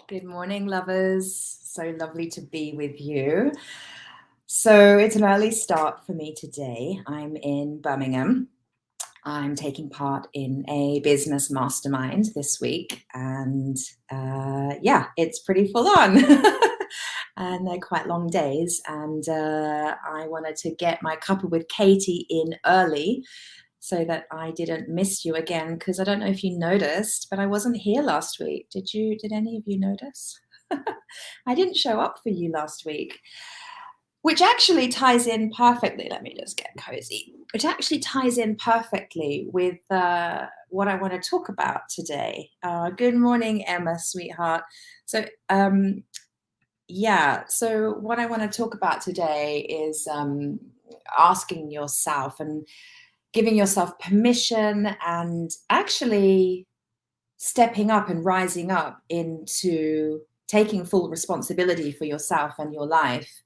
Good morning, lovers. So lovely to be with you. So it's an early start for me today. I'm in Birmingham. I'm taking part in a business mastermind this week, and it's pretty full on. And they're quite long days. And I wanted to get my Cuppa with Katie in early so that I didn't miss you again, because I don't know if you noticed, but I wasn't here last week. Did any of you notice? I didn't show up for you last week, which actually ties in perfectly. Let me just get cozy. Which actually ties in perfectly with what I want to talk about today. Good morning, Emma, sweetheart. So what I want to talk about today is asking yourself and giving yourself permission and actually stepping up and rising up into taking full responsibility for yourself and your life,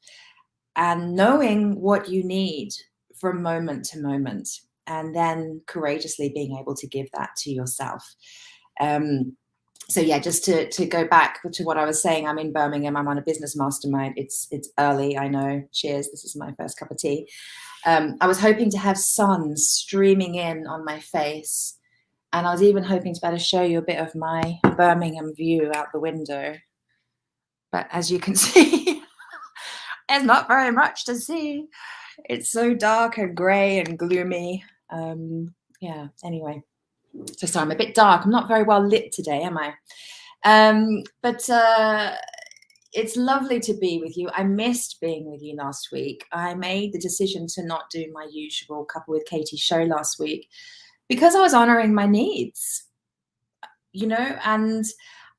and knowing what you need from moment to moment, and then courageously being able to give that to yourself. Just to go back to what I was saying, I'm in Birmingham. I'm on a business mastermind. It's early, I know. Cheers. This is my first cup of tea. I was hoping to have sun streaming in on my face, and I was even hoping to better show you a bit of my Birmingham view out the window. But as you can see, there's not very much to see. It's so dark and grey and gloomy. Anyway. So sorry, I'm a bit dark. I'm not very well lit today, am I? It's lovely to be with you. I missed being with you last week. I made the decision to not do my usual Cuppa with Katie show last week because I was honoring my needs, and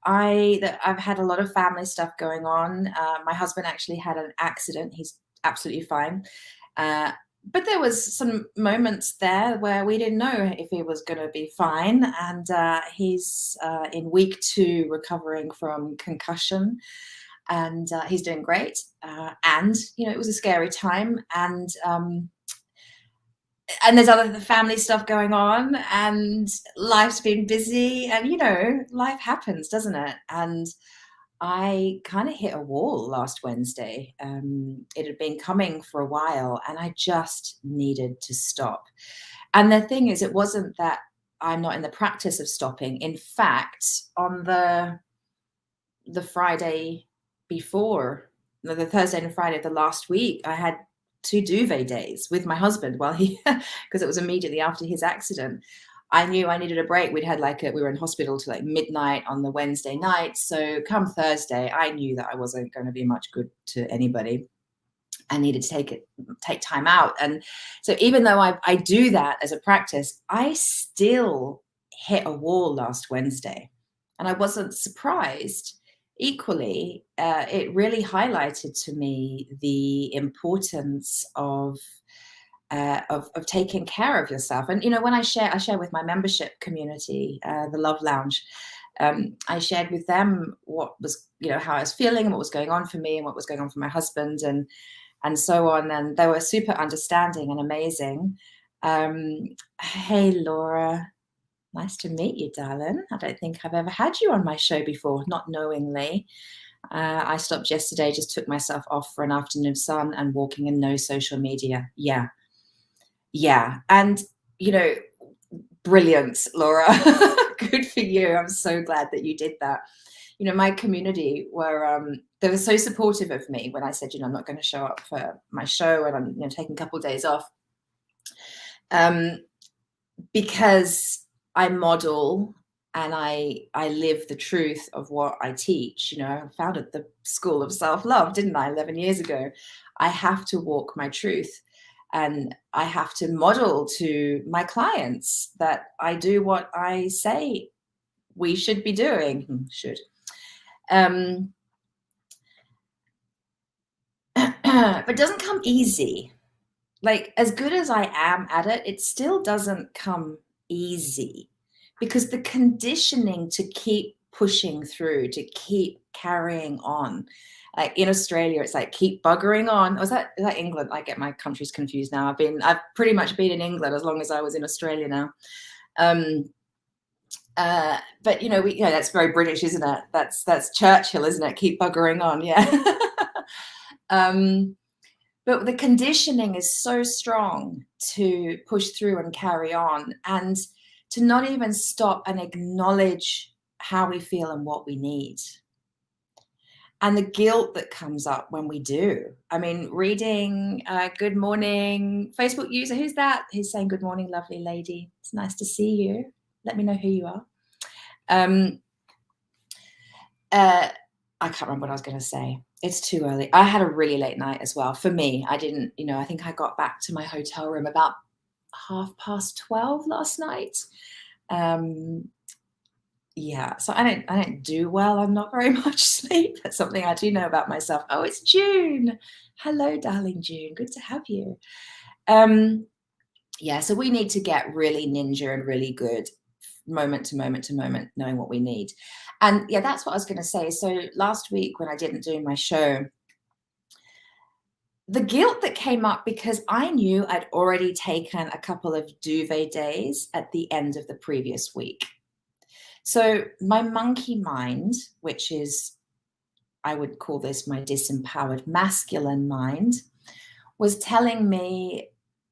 I've had a lot of family stuff going on. My husband actually had an accident. He's absolutely fine. But there was some moments there where we didn't know if he was going to be fine. And he's in week 2 recovering from concussion. And he's doing great. It was a scary time. And there's other family stuff going on, and life's been busy, and life happens, doesn't it? And I kind of hit a wall last Wednesday. It had been coming for a while, and I just needed to stop. And the thing is, it wasn't that I'm not in the practice of stopping. In fact, on the Friday before, the Thursday and Friday of the last week, I had 2 duvet days with my husband while because it was immediately after his accident. I knew I needed a break. We were in hospital till like midnight on the Wednesday night. So come Thursday, I knew that I wasn't going to be much good to anybody. I needed to take time out. And so even though I do that as a practice, I still hit a wall last Wednesday, and I wasn't surprised. Equally, it really highlighted to me the importance of taking care of yourself. And when I share with my membership community, the Love Lounge. I shared with them what was, how I was feeling and what was going on for me and what was going on for my husband and so on. And they were super understanding and amazing. Hey, Laura. Nice to meet you, darling. I don't think I've ever had you on my show before, not knowingly. I stopped yesterday, just took myself off for an afternoon of sun and walking and no social media. Yeah. And, brilliant, Laura. Good for you. I'm so glad that you did that. My community they were so supportive of me when I said, I'm not going to show up for my show and I'm taking a couple of days off. Because I model and I live the truth of what I teach. I founded the School of Self-Love, didn't I, 11 years ago? I have to walk my truth, and I have to model to my clients that I do what I say we should be doing. But it doesn't come easy. Like, as good as I am at it, it still doesn't come easy, because the conditioning to keep pushing through, to keep carrying on. Like in Australia, it's like keep buggering on. Is that England? I get my countries confused now. I've pretty much been in England as long as I was in Australia now. But that's very British, isn't it? That's Churchill, isn't it? Keep buggering on, yeah. But the conditioning is so strong to push through and carry on, and to not even stop and acknowledge how we feel and what we need. And the guilt that comes up when we do. I mean, reading good morning, Facebook user, who's that? Who's saying good morning, lovely lady. It's nice to see you. Let me know who you are. I can't remember what I was going to say. It's too early. I had a really late night as well. For me, I didn't, I think I got back to my hotel room about 12:30 last night. Yeah, so I don't do well. I'm not very much sleep. That's something I do know about myself. Oh, it's June. Hello, darling June. Good to have you. Yeah, so we need to get really ninja and really good moment to moment to moment, knowing what we need. And yeah, that's what I was going to say. So last week when I didn't do my show, the guilt that came up because I knew I'd already taken a couple of duvet days at the end of the previous week. So my monkey mind, which is, I would call this my disempowered masculine mind, was telling me,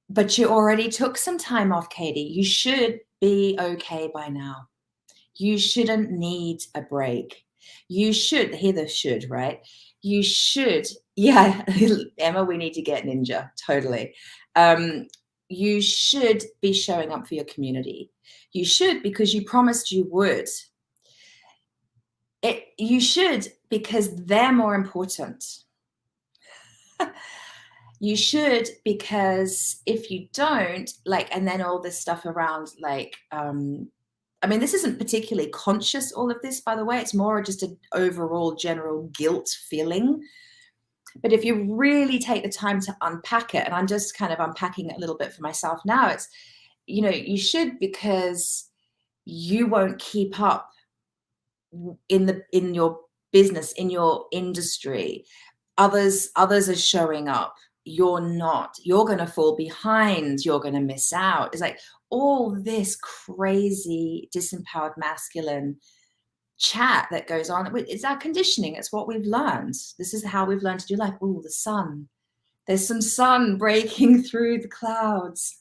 but you already took some time off, Katie. You should be okay by now. You shouldn't need a break. You should, hear the should, right? You should, yeah, Emma, we need to get ninja, totally. You should be showing up for your community. You should because you promised you would. You should because they're more important. You should because if you don't, and then all this stuff around, I mean, this isn't particularly conscious, all of this, by the way. It's more just an overall general guilt feeling. But if you really take the time to unpack it, and I'm just kind of unpacking it a little bit for myself now, it's, you should because you won't keep up in your business, in your industry. Others are showing up. You're not. You're going to fall behind. You're going to miss out. It's like all this crazy disempowered masculine chat that goes on. It's our conditioning. It's what we've learned. This is how we've learned to do life. Oh, the sun. There's some sun breaking through the clouds.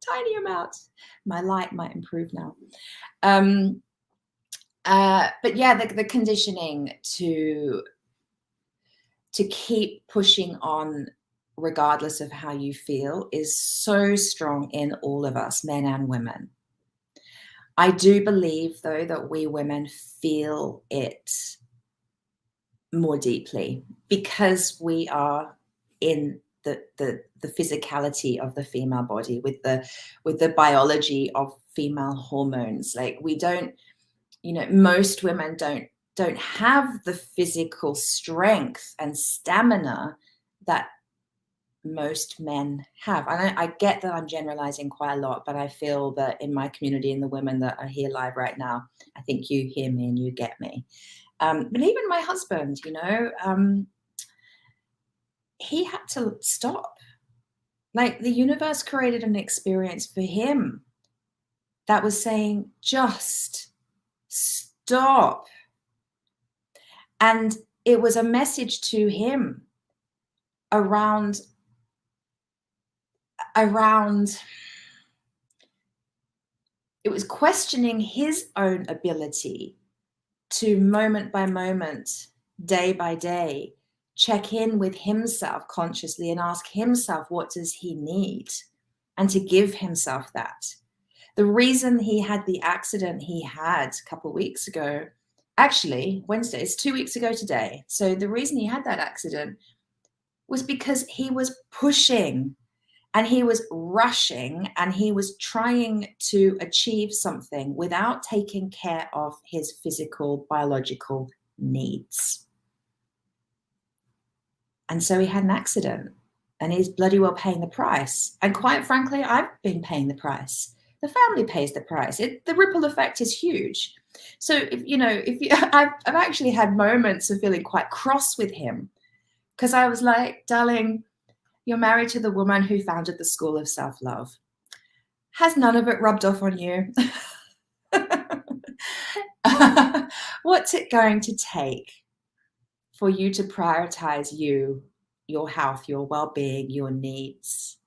Tiny amount. My light might improve now. But yeah, the conditioning to keep pushing on regardless of how you feel is so strong in all of us, men and women. I do believe, though, that we women feel it more deeply because we are in the physicality of the female body with the biology of female hormones. Like, we don't, most women don't have the physical strength and stamina that most men have. And I get that I'm generalizing quite a lot, but I feel that in my community and the women that are here live right now, I think you hear me and you get me. But even my husband, he had to stop. Like, the universe created an experience for him that was saying, just stop. And it was a message to him around it was questioning his own ability to moment by moment, day by day, check in with himself consciously and ask himself, what does he need? And to give himself that. The reason he had the accident he had a couple of weeks ago, actually Wednesday, it's 2 weeks ago today. So the reason he had that accident was because he was pushing and he was rushing and he was trying to achieve something without taking care of his physical, biological needs. And so he had an accident and he's bloody well paying the price. And quite frankly, I've been paying the price. The family pays the price. The ripple effect is huge. So I've actually had moments of feeling quite cross with him because I was like, darling, you're married to the woman who founded the School of Self-Love. Has none of it rubbed off on you? What's it going to take for you to prioritize you, your health, your well-being, your needs?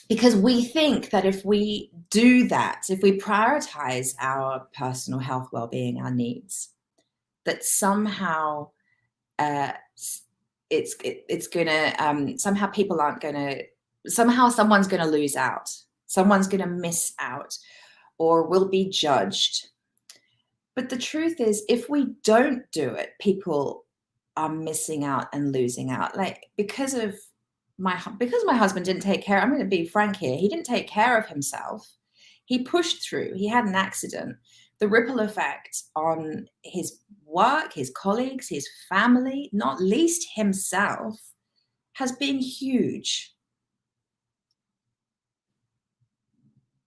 Because we think that if we do that, if we prioritize our personal health, well-being, our needs, that somehow it's gonna somehow people aren't gonna somehow someone's gonna lose out, someone's gonna miss out, or will be judged. But the truth is, if we don't do it, people are missing out and losing out. Like because my husband didn't take care. I'm going to be frank here. He didn't take care of himself. He pushed through. He had an accident. The ripple effect on his work, his colleagues, his family, not least himself, has been huge.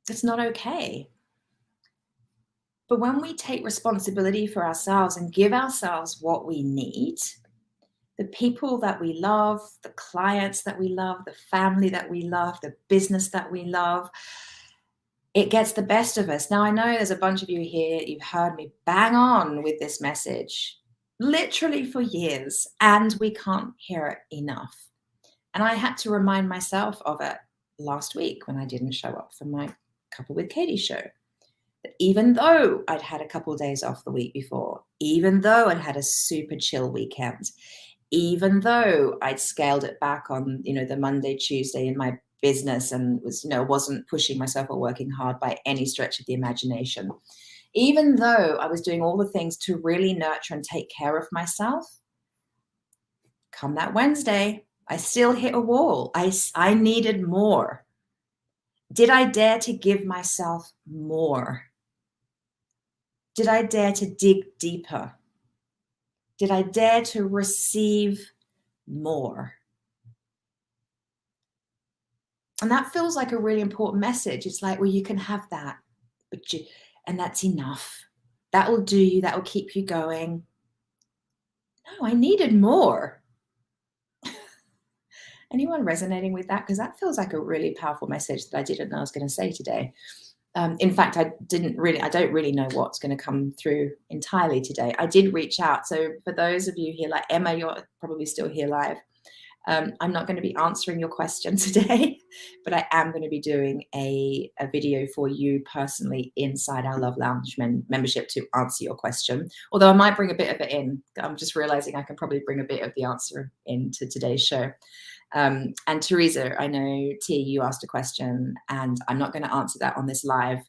It's not okay. But when we take responsibility for ourselves and give ourselves what we need, the people that we love, the clients that we love, the family that we love, the business that we love, it gets the best of us. Now, I know there's a bunch of you here, you've heard me bang on with this message literally for years, and we can't hear it enough. And I had to remind myself of it last week when I didn't show up for my Cuppa with Katie show. That even though I'd had a couple of days off the week before, even though I'd had a super chill weekend, even though I'd scaled it back on, the Monday, Tuesday in my business and wasn't pushing myself or working hard by any stretch of the imagination, even though I was doing all the things to really nurture and take care of myself, come that Wednesday, I still hit a wall. I needed more. Did I dare to give myself more? Did I dare to dig deeper? Did I dare to receive more? And that feels like a really important message. It's like, well, you can have that, and that's enough. That will do you. That will keep you going. No, I needed more. Anyone resonating with that? Because that feels like a really powerful message that I didn't know I was going to say today. In fact, I don't really know what's going to come through entirely today. I did reach out. So for those of you here, like Emma, you're probably still here live. I'm not going to be answering your question today, but I am going to be doing a video for you personally inside our Love Lounge membership to answer your question. Although I might bring a bit of it in. I'm just realizing I can probably bring a bit of the answer into today's show. And Teresa, I know, T, you asked a question, and I'm not going to answer that on this live,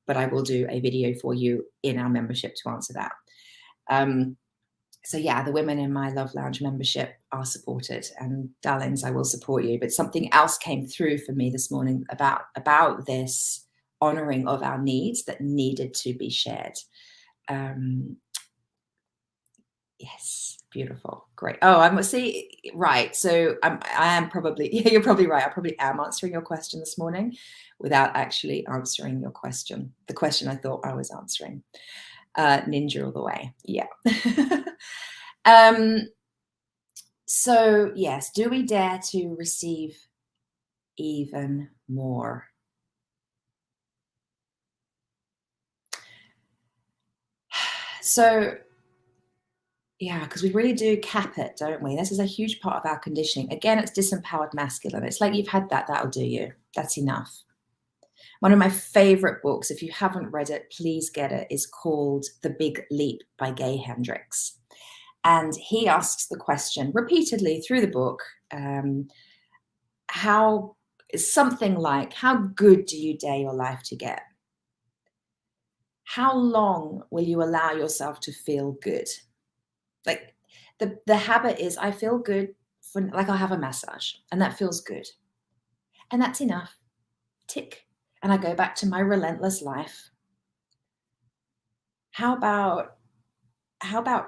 but I will do a video for you in our membership to answer that. So yeah, the women in my Love Lounge membership are supported, and darlings, I will support you. But something else came through for me this morning about this honoring of our needs that needed to be shared. Yes, beautiful, great. Oh, I'm right. So I am probably, yeah, you're probably right. I probably am answering your question this morning without actually answering your question. The question I thought I was answering. Ninja all the way. Yeah. So yes, do we dare to receive even more? So yeah, because we really do cap it, don't we? This is a huge part of our conditioning. Again, it's disempowered masculine. It's like, you've had that, that'll do you. That's enough. One of my favorite books, if you haven't read it, please get it, is called The Big Leap by Gay Hendricks. And he asks the question repeatedly through the book, how good do you dare your life to get? How long will you allow yourself to feel good? Like the habit is, I feel good for, like, I'll have a massage and that feels good. And that's enough. Tick. And I go back to my relentless life. How about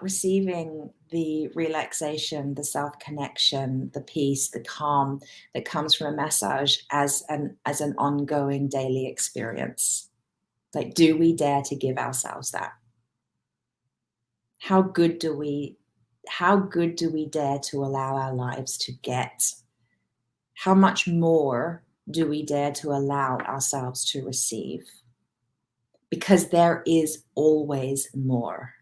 receiving the relaxation, the self-connection, the peace, the calm that comes from a massage as an ongoing daily experience? Like, do we dare to give ourselves that? How good do we dare to allow our lives to get? How much more do we dare to allow ourselves to receive? because there is always more.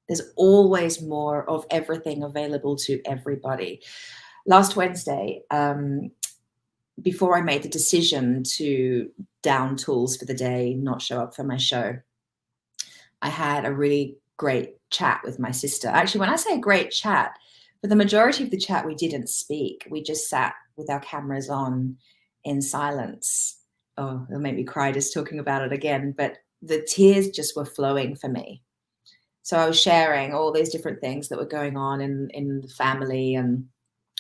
There's always more of everything available to everybody. Last Wednesday, before I made the decision to down tools for the day, not show up for my show, I had a really great chat with my sister. Actually, when I say a great chat, for the majority of the chat, we didn't speak. We just sat with our cameras on in silence. Oh, it'll make me cry just talking about it again. But the tears just were flowing for me. So I was sharing all these different things that were going on in the family, and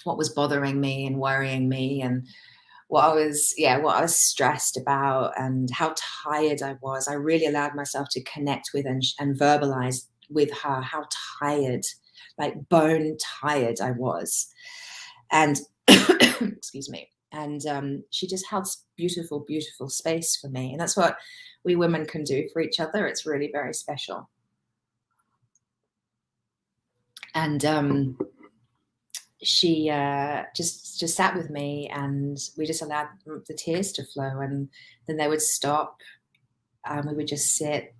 what was bothering me and worrying me, and what I was stressed about, and how tired I was. I really allowed myself to connect with and verbalize with her how tired, like bone tired I was. And excuse me. And she just held beautiful, beautiful space for me. And that's what we women can do for each other. It's really very special. And she just sat with me, and we just allowed the tears to flow, and then they would stop, and we would just sit,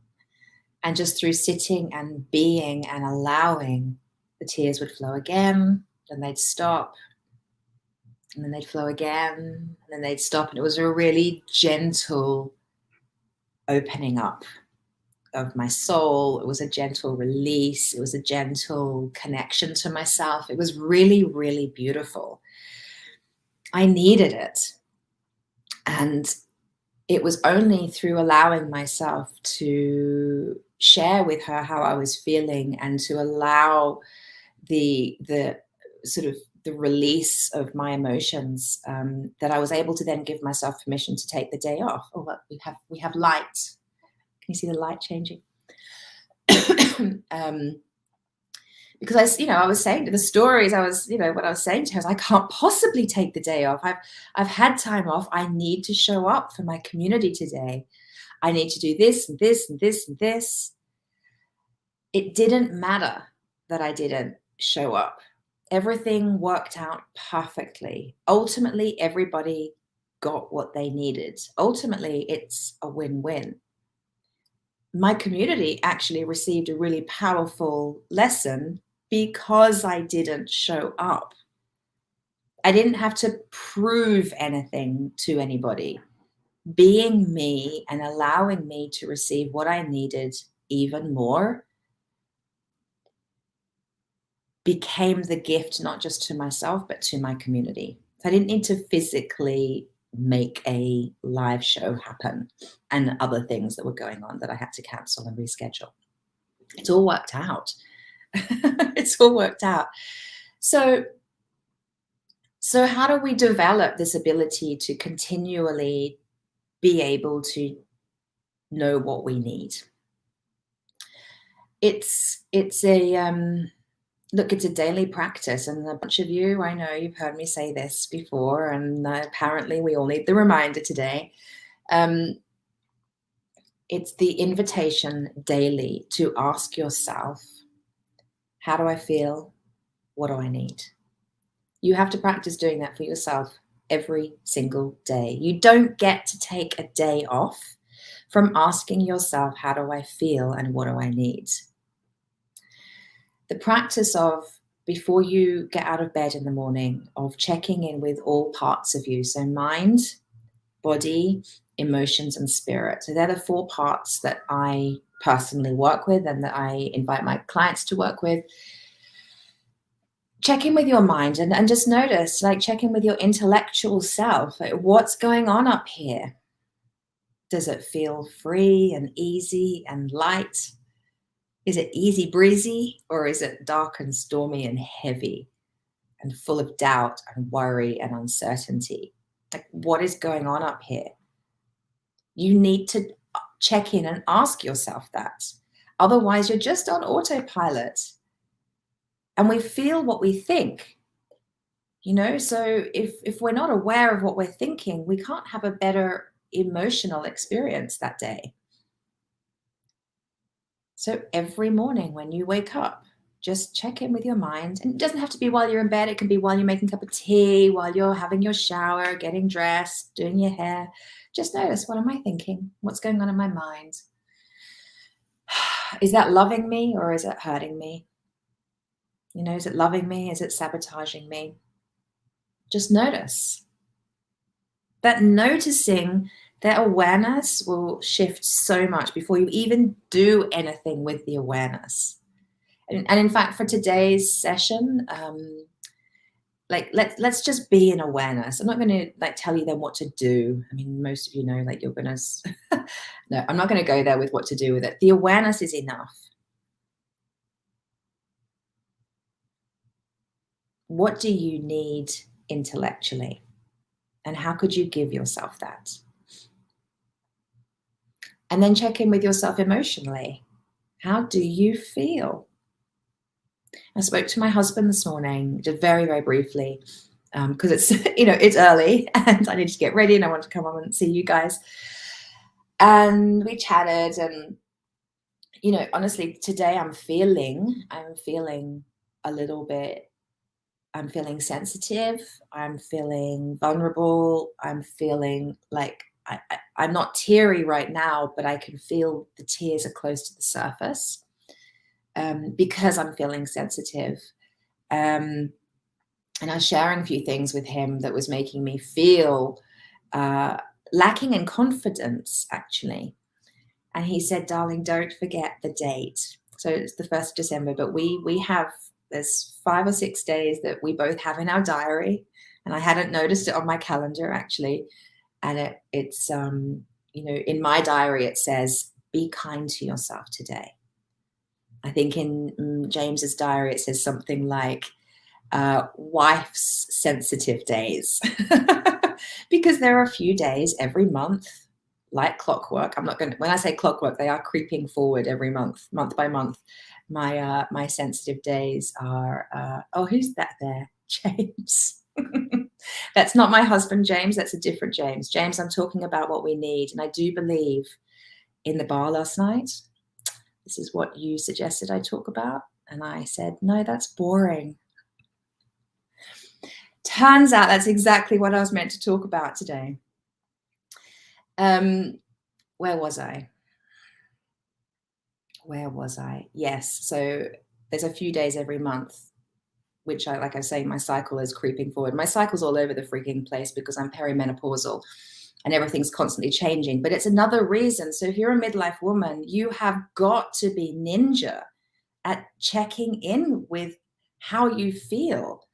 and just through sitting and being and allowing, the tears would flow again, then they'd stop, and then they'd flow again, and then they'd stop. And it was a really gentle opening up of my soul. It was a gentle release. It was a gentle connection to myself. It was really, really beautiful. I needed it. And it was only through allowing myself to share with her how I was feeling, and to allow the sort of the release of my emotions, that I was able to then give myself permission to take the day off. Oh, well, we have light. Can you see the light changing? Because I was saying to the stories, what I was saying to her is, I can't possibly take the day off. I've had time off. I need to show up for my community today. I need to do this and this and this and this. It didn't matter that I didn't show up. Everything worked out perfectly. Ultimately, everybody got what they needed. Ultimately, it's a win-win. My community actually received a really powerful lesson because I didn't show up. I didn't have to prove anything to anybody. Being me and allowing me to receive what I needed even more became the gift, not just to myself, but to my community. So I didn't need to physically make a live show happen, and other things that were going on that I had to cancel and reschedule. It's all worked out. It's all worked out. So how do we develop this ability to continually be able to know what we need? It's a daily practice, and a bunch of you, I know you've heard me say this before, and apparently we all need the reminder today. It's the invitation daily to ask yourself, how do I feel? What do I need? You have to practice doing that for yourself every single day. You don't get to take a day off from asking yourself, how do I feel and what do I need? The practice of, before you get out of bed in the morning, of checking in with all parts of you. So mind, body, emotions, and spirit. So they're the 4 parts that I personally work with and that I invite my clients to work with. Check in with your mind and just notice, check in with your intellectual self. What's going on up here? Does it feel free and easy and light? Is it easy breezy, or is it dark and stormy and heavy and full of doubt and worry and uncertainty? What is going on up here? You need to check in and ask yourself that. Otherwise, you're just on autopilot. And we feel what we think. So if we're not aware of what we're thinking, we can't have a better emotional experience that day. So every morning when you wake up, just check in with your mind. And it doesn't have to be while you're in bed. It can be while you're making a cup of tea, while you're having your shower, getting dressed, doing your hair. Just notice, what am I thinking? What's going on in my mind? Is that loving me or is it hurting me? You know, is it loving me? Is it sabotaging me? Just notice. That noticing, that awareness will shift so much before you even do anything with the awareness. And in fact, for today's session, like let's just be in awareness. I'm not going to like tell you then what to do. I mean, most of you know, like you're going to, no, I'm not going to go there with what to do with it. The awareness is enough. What do you need intellectually? And how could you give yourself that? And then check in with yourself emotionally. How do you feel? I spoke to my husband this morning, just very, very briefly, because it's, it's early and I need to get ready and I want to come on and see you guys. And we chatted and, honestly, today I'm feeling a little bit, I'm feeling sensitive. I'm feeling vulnerable. I'm feeling like I'm not teary right now, but I can feel the tears are close to the surface because I'm feeling sensitive. And I was sharing a few things with him that was making me feel lacking in confidence, actually. And he said, darling, don't forget the date. So it's the 1st of December, but we have, there's 5 or 6 days that we both have in our diary. And I hadn't noticed it on my calendar, actually. And it's in my diary, it says, be kind to yourself today. I think in James's diary, it says something like wife's sensitive days. Because there are a few days every month, like clockwork. I'm not going to, when I say clockwork, they are creeping forward every month by month. My sensitive days are, who's that there? James. That's not my husband, James. That's a different James. James, I'm talking about what we need. And I do believe in the bar last night, this is what you suggested I talk about. And I said, no, that's boring. Turns out that's exactly what I was meant to talk about today. Where was I? Yes. So there's a few days every month, which like I say, my cycle is creeping forward. My cycle's all over the freaking place because I'm perimenopausal and everything's constantly changing. But it's another reason. So if you're a midlife woman, you have got to be ninja at checking in with how you feel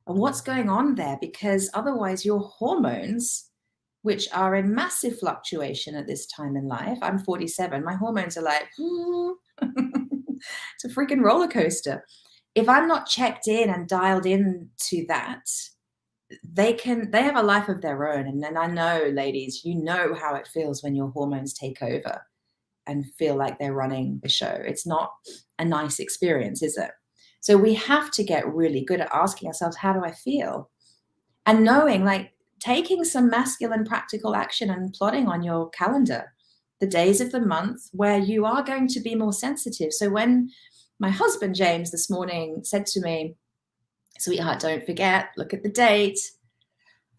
and what's going on there, because otherwise your hormones, which are in massive fluctuation at this time in life. I'm 47. My hormones are like, it's a freaking roller coaster. If I'm not checked in and dialed in to that, they have a life of their own. And then I know, ladies, you know how it feels when your hormones take over and feel like they're running the show. It's not a nice experience, is it? So we have to get really good at asking ourselves, how do I feel? And knowing, like, taking some masculine practical action and plotting on your calendar the days of the month where you are going to be more sensitive. So when my husband, James, this morning said to me, sweetheart, don't forget, look at the date.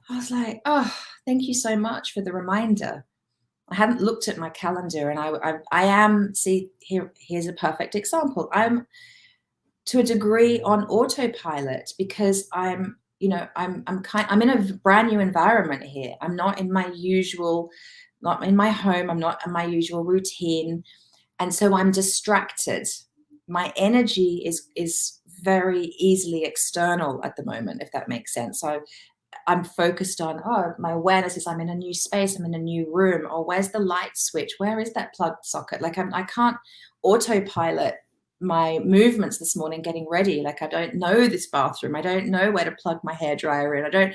I was like, oh, thank you so much for the reminder. I hadn't looked at my calendar, and I am, see, here's a perfect example. I'm to a degree on autopilot because I'm in a brand new environment here. I'm not in my usual, not in my home. I'm not in my usual routine. And so I'm distracted. My energy is very easily external at the moment, if that makes sense. So I'm focused on, my awareness is I'm in a new space, I'm in a new room, or where's the light switch? Where is that plug socket? Like I can't autopilot my movements this morning getting ready. Like I don't know this bathroom. I don't know where to plug my hairdryer in.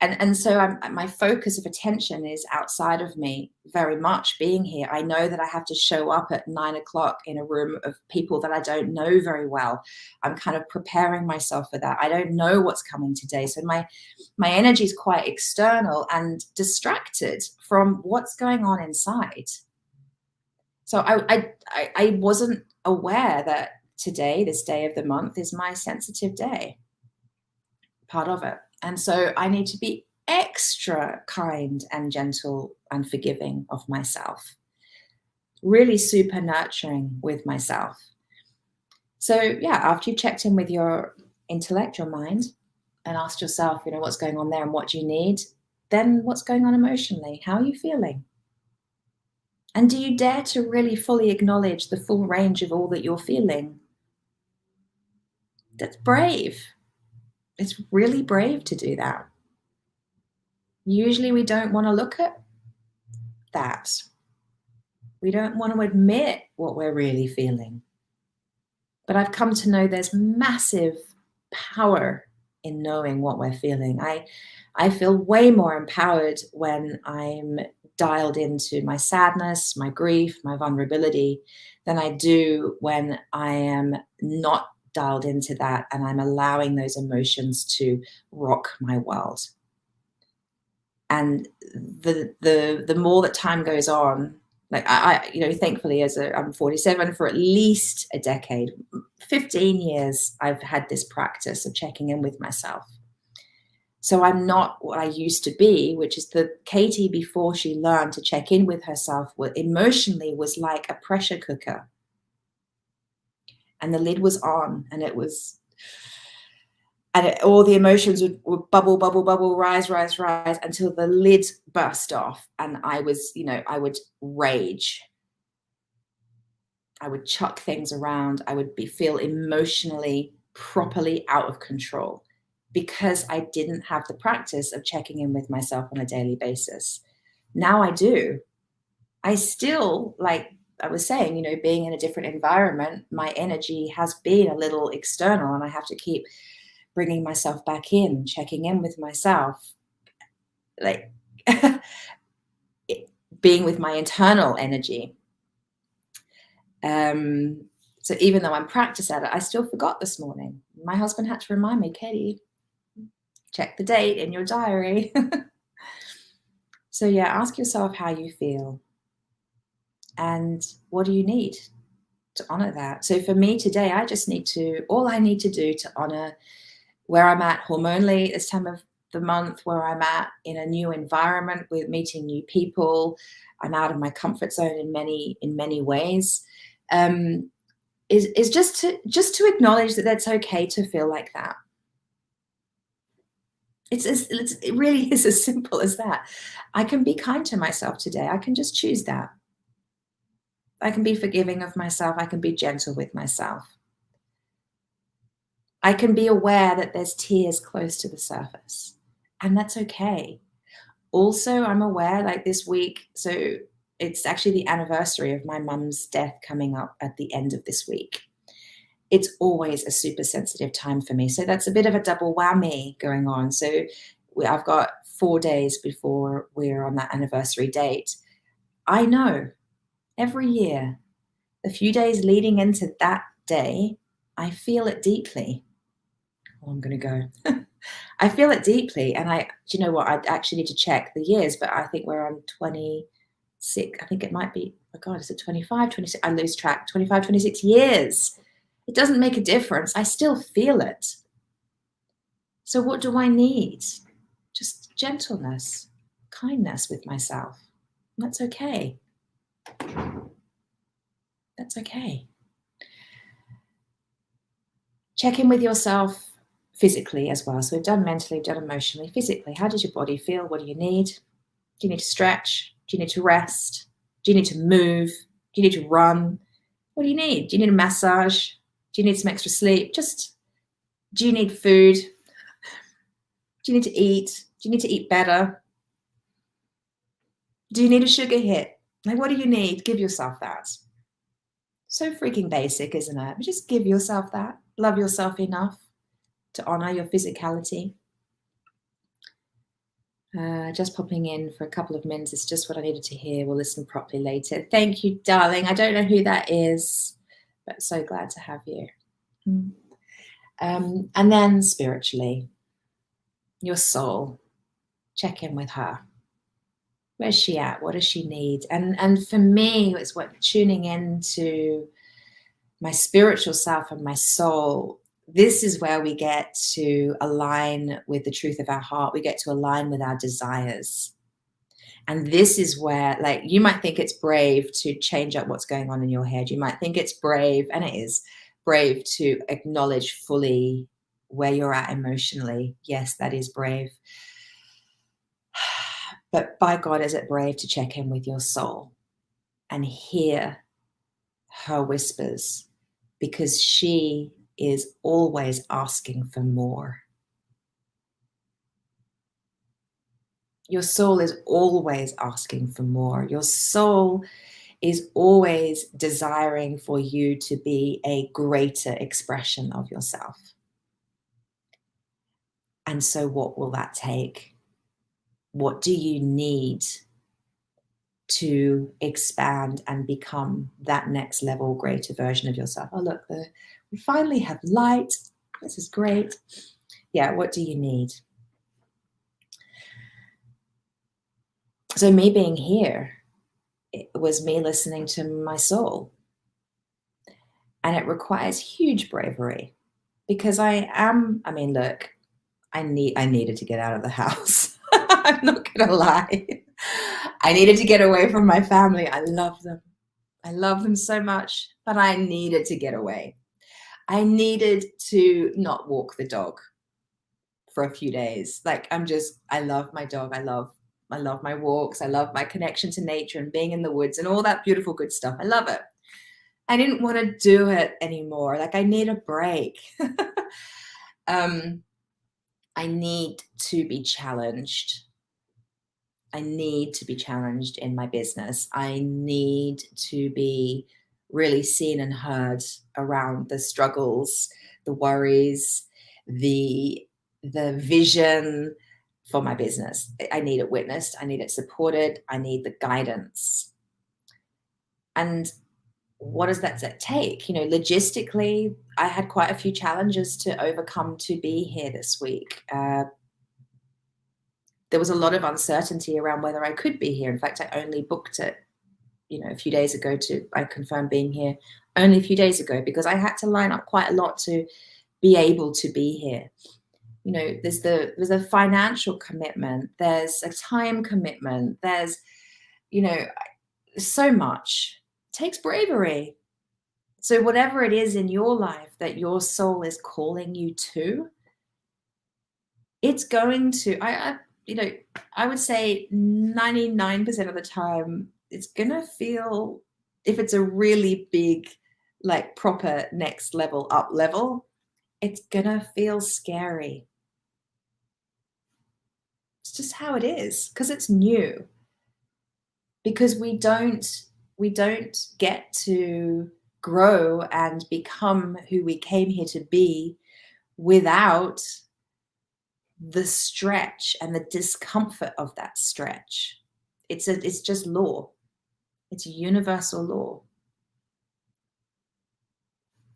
And so my focus of attention is outside of me very much being here. I know that I have to show up at 9 o'clock in a room of people that I don't know very well. I'm kind of preparing myself for that. I don't know what's coming today. So my energy is quite external and distracted from what's going on inside. So I wasn't aware that today, this day of the month, is my sensitive day, part of it. And so I need to be extra kind and gentle and forgiving of myself, really super nurturing with myself. So yeah, after you've checked in with your intellect, your mind, and asked yourself, what's going on there and what do you need, then what's going on emotionally? How are you feeling? And do you dare to really fully acknowledge the full range of all that you're feeling? That's brave. It's really brave to do that. Usually we don't want to look at that. We don't want to admit what we're really feeling. But I've come to know there's massive power in knowing what we're feeling. I feel way more empowered when I'm dialed into my sadness, my grief, my vulnerability, than I do when I am not dialed into that and I'm allowing those emotions to rock my world. And the more that time goes on, like I thankfully I'm 47, for at least a decade, 15 years, I've had this practice of checking in with myself. So I'm not what I used to be, which is the Katie before she learned to check in with herself, emotionally was like a pressure cooker. And the lid was on, and all the emotions would bubble, bubble, bubble, rise, rise, rise until the lid burst off. And I would rage. I would chuck things around. I would feel emotionally properly out of control because I didn't have the practice of checking in with myself on a daily basis. Now I do. I still, like I was saying, being in a different environment, my energy has been a little external, and I have to keep bringing myself back in, checking in with myself, like being with my internal energy. So even though I'm practiced at it, I still forgot this morning. My husband had to remind me, Katie, check the date in your diary. So yeah, ask yourself how you feel and what do you need to honor that. So for me today, all I need to do to honor where I'm at hormonally this time of the month, where I'm at in a new environment with meeting new people. I'm out of my comfort zone in many ways. Is just to acknowledge that that's okay to feel like that. It really is as simple as that. I can be kind to myself today. I can just choose that. I can be forgiving of myself. I can be gentle with myself. I can be aware that there's tears close to the surface, and that's okay. Also, I'm aware, like this week, so it's actually the anniversary of my mum's death coming up at the end of this week. It's always a super sensitive time for me. So that's a bit of a double whammy going on. So I've got 4 days before we're on that anniversary date. I know every year, the few days leading into that day, I feel it deeply. Oh, I'm going to go. I feel it deeply. And do you know what? I actually need to check the years, but I think we're on 26. I think it might be, oh God, is it 25, 26? I lose track. 25, 26 years. It doesn't make a difference. I still feel it. So what do I need? Just gentleness, kindness with myself. That's okay. That's okay. Check in with yourself physically as well. So we've done mentally, we've done emotionally, physically. How does your body feel? What do you need? Do you need to stretch? Do you need to rest? Do you need to move? Do you need to run? What do you need? Do you need a massage? Do you need some extra sleep? Do you need food? Do you need to eat? Do you need to eat better? Do you need a sugar hit? Like, what do you need? Give yourself that. So freaking basic, isn't it? Just give yourself that. Love yourself enough to honor your physicality. Just popping in for a couple of minutes. It's just what I needed to hear. We'll listen properly later. Thank you, darling. I don't know who that is, but so glad to have you. And then spiritually, your soul, check in with her. Where's she at? What does she need? And for me, it's what tuning into my spiritual self and my soul, this is where we get to align with the truth of our heart. We get to align with our desires. And this is where, like, you might think it's brave to change up what's going on in your head. You might think it's brave, and it is brave, to acknowledge fully where you're at emotionally. Yes, that is brave. But by God, is it brave to check in with your soul and hear her whispers, because she is always asking for more. Your soul is always asking for more. Your soul is always desiring for you to be a greater expression of yourself. And so what will that take? What do you need to expand and become that next level, greater version of yourself? Oh, look, we finally have light. This is great. Yeah, what do you need? So me being here, it was me listening to my soul. And it requires huge bravery, because look, I needed to get out of the house. I'm not gonna lie. I needed to get away from my family. I love them. I love them so much, but I needed to get away. I needed to not walk the dog for a few days. Like, I love my dog. I love my walks. I love my connection to nature and being in the woods and all that beautiful, good stuff. I love it. I didn't want to do it anymore. Like, I need a break. I need to be challenged. I need to be challenged in my business. I need to be really seen and heard around the struggles, the worries, the vision for my business. I need it witnessed. I need it supported. I need the guidance. And what does that take? Logistically, I had quite a few challenges to overcome to be here this week. There was a lot of uncertainty around whether I could be here. In fact, I only booked it, a few days ago. I confirmed being here only a few days ago, because I had to line up quite a lot to be able to be here. There's a financial commitment, there's a time commitment, there's, so much. It takes bravery. So whatever it is in your life that your soul is calling you to, it's going to, I would say 99% of the time, it's going to feel, if it's a really big, like, proper next level, up level, it's going to feel scary. It's just how it is, because it's new. Because we don't get to grow and become who we came here to be without the stretch and the discomfort of that stretch. It's just law. It's a universal law.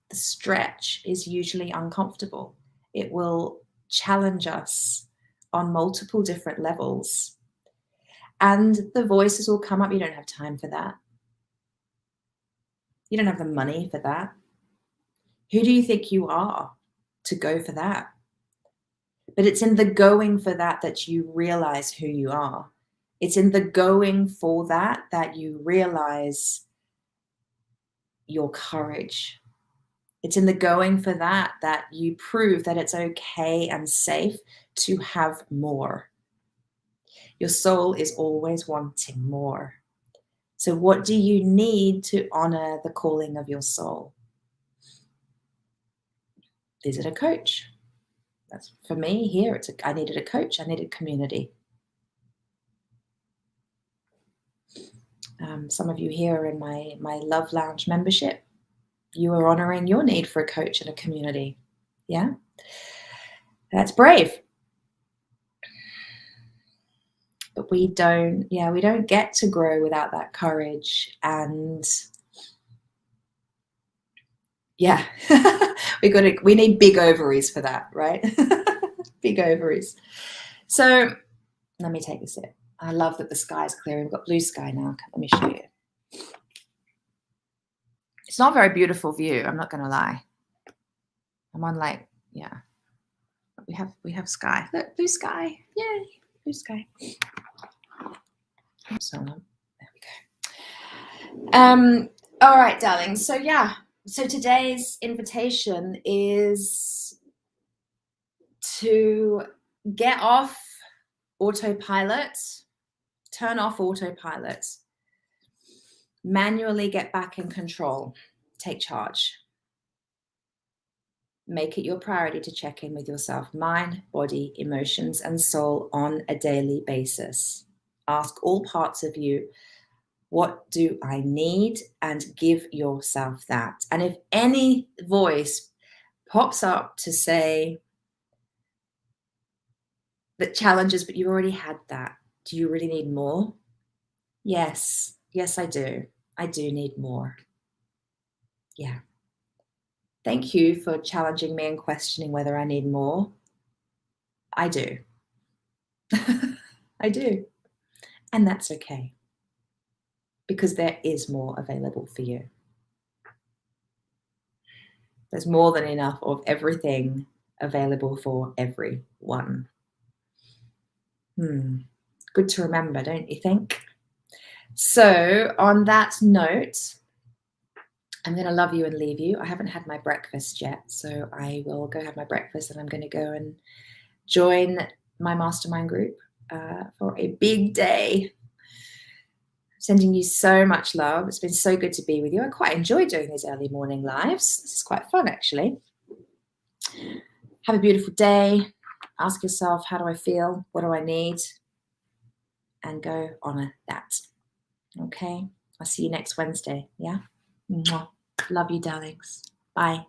The stretch is usually uncomfortable. It will challenge us on multiple different levels. And the voices will come up. You don't have time for that. You don't have the money for that. Who do you think you are to go for that? But it's in the going for that that you realize who you are. It's in the going for that that you realize your courage. It's in the going for that that you prove that it's okay and safe to have more. Your soul is always wanting more. So what do you need to honor the calling of your soul? Is it a coach? That's for me here. I needed a coach. I needed community. Some of you here are in my Love Lounge membership. You are honoring your need for a coach and a community. Yeah, that's brave. But we don't get to grow without that courage. And yeah, we need big ovaries for that, right? Big ovaries. So let me take a sip. I love that the sky is clear. We've got blue sky now. Let me show you. It's not a very beautiful view, I'm not going to lie. I'm on like, yeah. We have sky. Look, blue sky. Yay, blue sky. So there we go. All right, darling. So yeah. So today's invitation is to get off autopilot, turn off autopilot, manually get back in control, take charge. Make it your priority to check in with yourself, mind, body, emotions, and soul on a daily basis. Ask all parts of you, what do I need? And give yourself that. And if any voice pops up to say that challenges, but you already had that, do you really need more? Yes, I do. I do need more. Yeah. Thank you for challenging me and questioning whether I need more. I do. I do. And that's okay. Because there is more available for you. There's more than enough of everything available for everyone. Good to remember, don't you think? So on that note, I'm going to love you and leave you. I haven't had my breakfast yet, so I will go have my breakfast and I'm going to go and join my mastermind group for a big day. Sending you so much love. It's been so good to be with you. I quite enjoy doing these early morning lives. This is quite fun, actually. Have a beautiful day. Ask yourself, how do I feel? What do I need? And go honor that. Okay. I'll see you next Wednesday. Yeah. Mwah. Love you, darlings. Bye.